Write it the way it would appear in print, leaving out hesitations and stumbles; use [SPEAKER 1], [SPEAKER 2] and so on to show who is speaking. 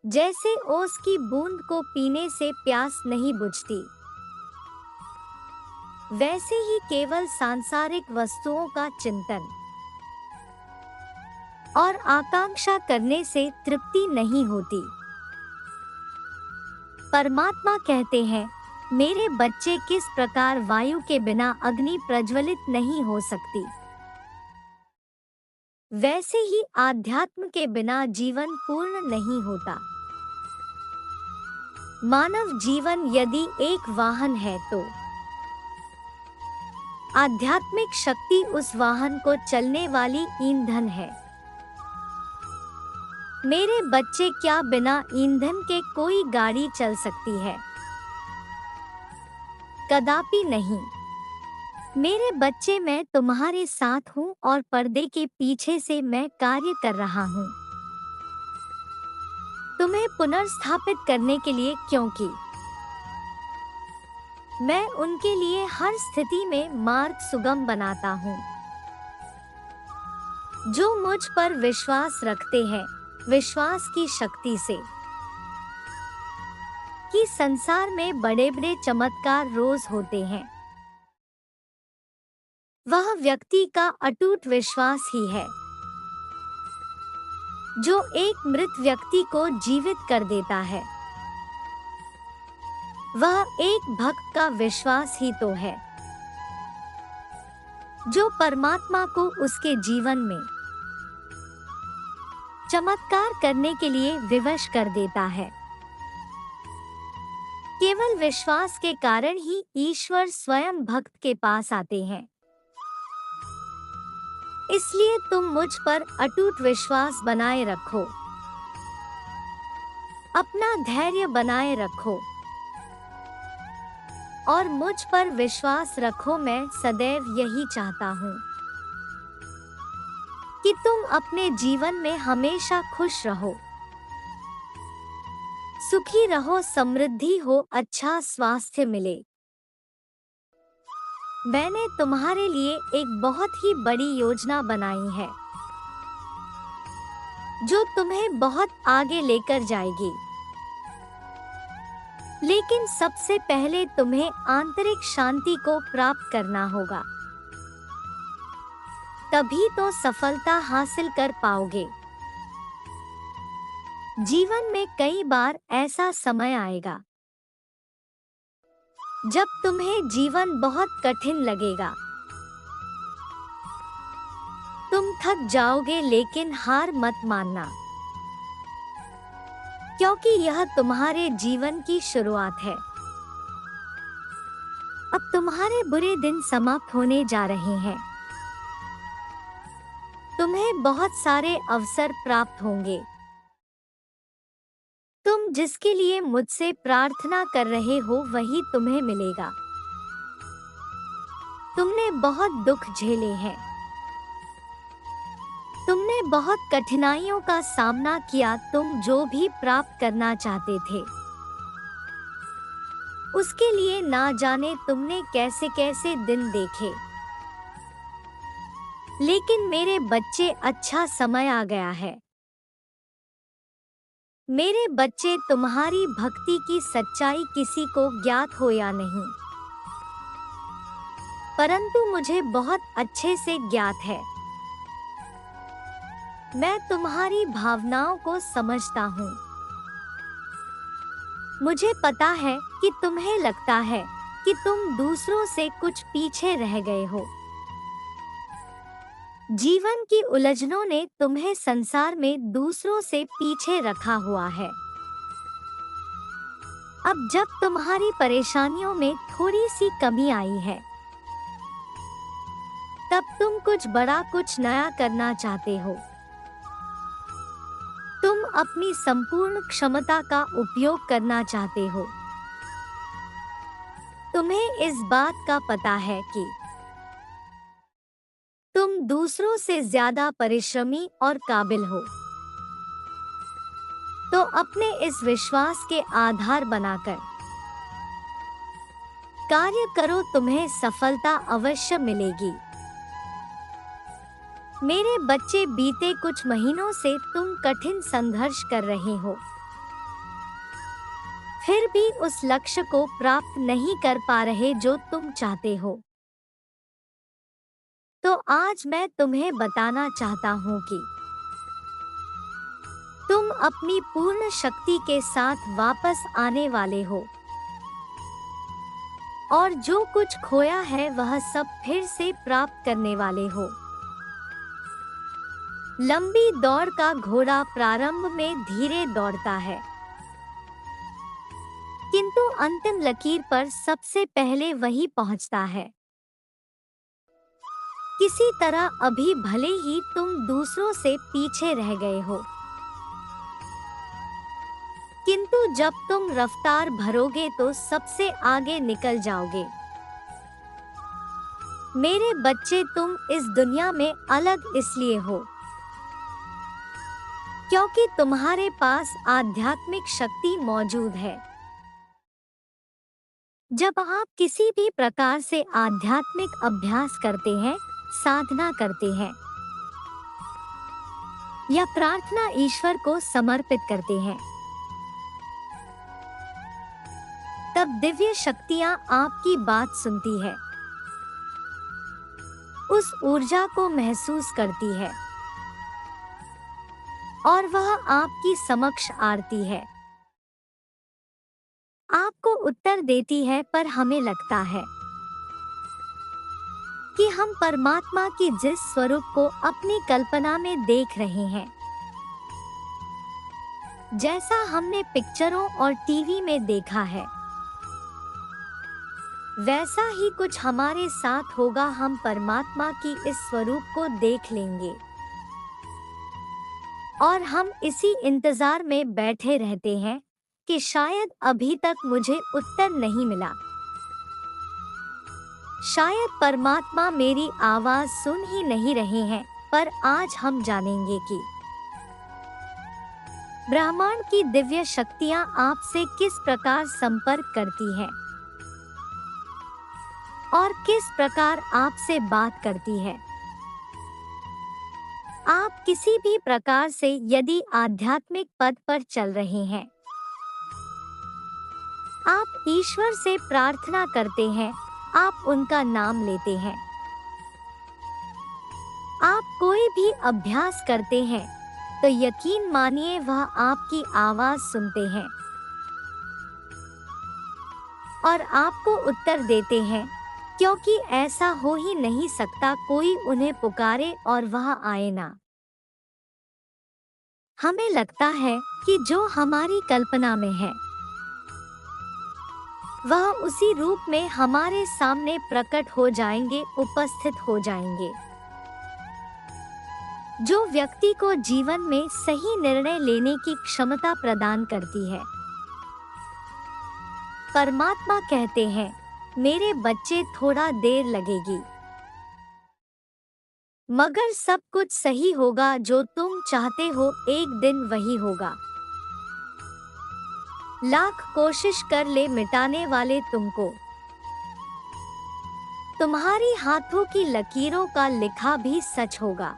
[SPEAKER 1] जैसे ओस की बूंद को पीने से प्यास नहीं बुझती, वैसे ही केवल सांसारिक वस्तुओं का चिंतन और आकांक्षा करने से तृप्ति नहीं होती। परमात्मा कहते हैं, मेरे बच्चे, किस प्रकार वायु के बिना अग्नि प्रज्वलित नहीं हो सकती, वैसे ही आध्यात्म के बिना जीवन पूर्ण नहीं होता। मानव जीवन यदि एक वाहन है तो आध्यात्मिक शक्ति उस वाहन को चलने वाली ईंधन है। मेरे बच्चे, क्या बिना ईंधन के कोई गाड़ी चल सकती है? कदापि नहीं। मेरे बच्चे, मैं तुम्हारे साथ हूँ और पर्दे के पीछे से मैं कार्य कर रहा हूँ तुम्हें पुनर्स्थापित करने के लिए, क्योंकि मैं उनके लिए हर स्थिति में मार्ग सुगम बनाता हूँ। जो मुझ पर विश्वास रखते हैं, विश्वास की शक्ति से, कि संसार में बड़े बड़े चमत्कार रोज होते हैं, वह व्यक्ति का अटूट विश्वास ही है जो एक मृत व्यक्ति को जीवित कर देता है। वह एक भक्त का विश्वास ही तो है जो परमात्मा को उसके जीवन में चमत्कार करने के लिए विवश कर देता है। केवल विश्वास के कारण ही ईश्वर स्वयं भक्त के पास आते हैं। इसलिए तुम मुझ पर अटूट विश्वास बनाए रखो, अपना धैर्य बनाए रखो और मुझ पर विश्वास रखो। मैं सदैव यही चाहता हूँ कि तुम अपने जीवन में हमेशा खुश रहो, सुखी रहो, समृद्धि हो, अच्छा स्वास्थ्य मिले। मैंने तुम्हारे लिए एक बहुत ही बड़ी योजना बनाई है जो तुम्हें बहुत आगे लेकर जाएगी। लेकिन सबसे पहले तुम्हें आंतरिक शांति को प्राप्त करना होगा, तभी तो सफलता हासिल कर पाओगे। जीवन में कई बार ऐसा समय आएगा जब तुम्हें जीवन बहुत कठिन लगेगा, तुम थक जाओगे, लेकिन हार मत मानना, क्योंकि यह तुम्हारे जीवन की शुरुआत है। अब तुम्हारे बुरे दिन समाप्त होने जा रहे हैं। तुम्हें बहुत सारे अवसर प्राप्त होंगे। तुम जिसके लिए मुझसे प्रार्थना कर रहे हो वही तुम्हें मिलेगा। तुमने बहुत दुख झेले हैं, तुमने बहुत कठिनाइयों का सामना किया। तुम जो भी प्राप्त करना चाहते थे उसके लिए ना जाने तुमने कैसे कैसे दिन देखे। लेकिन मेरे बच्चे, अच्छा समय आ गया है। मेरे बच्चे, तुम्हारी भक्ति की सच्चाई किसी को ज्ञात हो या नहीं, परंतु मुझे बहुत अच्छे से ज्ञात है। मैं तुम्हारी भावनाओं को समझता हूँ। मुझे पता है कि तुम्हें लगता है कि तुम दूसरों से कुछ पीछे रह गए हो। जीवन की उलझनों ने तुम्हें संसार में दूसरों से पीछे रखा हुआ है। अब जब तुम्हारी परेशानियों में थोड़ी सी कमी आई है, तब तुम कुछ बड़ा, कुछ नया करना चाहते हो। तुम अपनी संपूर्ण क्षमता का उपयोग करना चाहते हो। तुम्हें इस बात का पता है कि तुम दूसरों से ज्यादा परिश्रमी और काबिल हो। तो अपने इस विश्वास के आधार बनाकर कार्य करो, तुम्हें सफलता अवश्य मिलेगी। मेरे बच्चे, बीते कुछ महीनों से तुम कठिन संघर्ष कर रहे हो। फिर भी उस लक्ष्य को प्राप्त नहीं कर पा रहे जो तुम चाहते हो, तो आज मैं तुम्हें बताना चाहता हूँ कि तुम अपनी पूर्ण शक्ति के साथ वापस आने वाले हो और जो कुछ खोया है वह सब फिर से प्राप्त करने वाले हो। लंबी दौड़ का घोड़ा प्रारंभ में धीरे दौड़ता है, किंतु अंतिम लकीर पर सबसे पहले वही पहुंचता है। किसी तरह अभी भले ही तुम दूसरों से पीछे रह गए हो, किंतु जब तुम रफ्तार भरोगे तो सबसे आगे निकल जाओगे। मेरे बच्चे, तुम इस दुनिया में अलग इसलिए हो क्योंकि तुम्हारे पास आध्यात्मिक शक्ति मौजूद है। जब आप किसी भी प्रकार से आध्यात्मिक अभ्यास करते हैं, साधना करते हैं या प्रार्थना ईश्वर को समर्पित करते हैं, तब दिव्य शक्तियां आपकी बात सुनती है, उस ऊर्जा को महसूस करती है और वह आपकी समक्ष आती है, आपको उत्तर देती है। पर हमें लगता है कि हम परमात्मा की जिस स्वरूप को अपनी कल्पना में देख रहे हैं, जैसा हमने पिक्चरों और टीवी में देखा है, वैसा ही कुछ हमारे साथ होगा। हम परमात्मा की इस स्वरूप को देख लेंगे और हम इसी इंतजार में बैठे रहते हैं कि शायद अभी तक मुझे उत्तर नहीं मिला, शायद परमात्मा मेरी आवाज सुन ही नहीं रहे हैं। पर आज हम जानेंगे कि ब्रह्मांड की दिव्य शक्तियां आपसे किस प्रकार संपर्क करती हैं और किस प्रकार आपसे बात करती है। आप किसी भी प्रकार से यदि आध्यात्मिक पद पर चल रहे हैं, आप ईश्वर से प्रार्थना करते हैं, आप उनका नाम लेते हैं, आप कोई भी अभ्यास करते हैं, तो यकीन मानिए वह आपकी आवाज सुनते हैं और आपको उत्तर देते हैं, क्योंकि ऐसा हो ही नहीं सकता कोई उन्हें पुकारे और वह आए ना। हमें लगता है कि जो हमारी कल्पना में है वह उसी रूप में हमारे सामने प्रकट हो जाएंगे, उपस्थित हो जाएंगे। जो व्यक्ति को जीवन में सही निर्णय लेने की क्षमता प्रदान करती है। परमात्मा कहते हैं, मेरे बच्चे, थोड़ा देर लगेगी मगर सब कुछ सही होगा। जो तुम चाहते हो एक दिन वही होगा। लाख कोशिश कर ले मिटाने वाले तुमको, तुम्हारी हाथों की लकीरों का लिखा भी सच होगा।